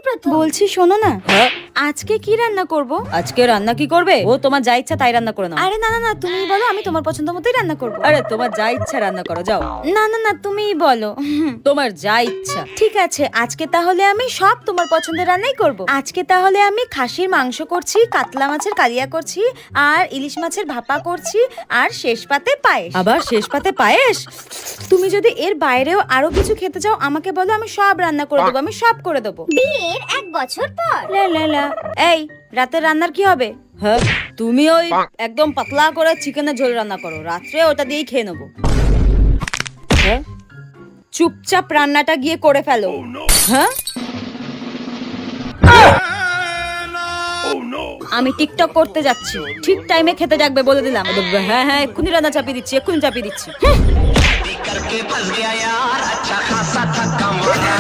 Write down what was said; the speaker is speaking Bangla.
প্রথম। বলছি শোনো না, হ্যাঁ আজকে কি রান্না করব? আজকে রান্না কি করবে? ও তোমার যা ইচ্ছা তাই রান্না করে নাও। আরে না না না, তুমিই বলো, আমি তোমার পছন্দ মতোই রান্না করব। আরে তোমার যা ইচ্ছা রান্না করো, যাও। না না না, তুমিই বলো। তোমার যা ইচ্ছা। ঠিক আছে, আজকে তাহলে আমি সব তোমার পছন্দের রান্নাই করব। আজকে তাহলে আমি খাসির মাংস করছি, কাতলা মাছের কালিয়া করছি, আর ইলিশ মাছের ভাপা করছি, আর শেষ পাতে পায়েস। আবার শেষ পাতে পায়েস? তুমি যদি এর বাইরেও আরো কিছু খেতে চাও আমাকে বলো, আমি সব রান্না করে দেবো, আমি সব করে দেবো। বিয়ের 1 বছর পর। লা লা লা। এই রাতের রান্নার কি হবে? হ্যাঁ তুমি ওই একদম পাতলা করে চিকেনের ঝোল রান্না করো, রাত্রে ওটা দিয়েই খেয়ে নেবো। হ্যাঁ চুপচাপ রান্নাটা গিয়ে করে ফেলো। হ্যাঁ আমি টিকটক করতে যাচ্ছি, ঠিক টাইমে খেতে ডাকবে বলে দিলাম। হ্যাঁ হ্যাঁ এক্ষুনি রান্না চাপিয়ে দিচ্ছি, এক্ষুনি চাপিয়ে দিচ্ছি। करके फंस गया यार अच्छा खासा थका मारा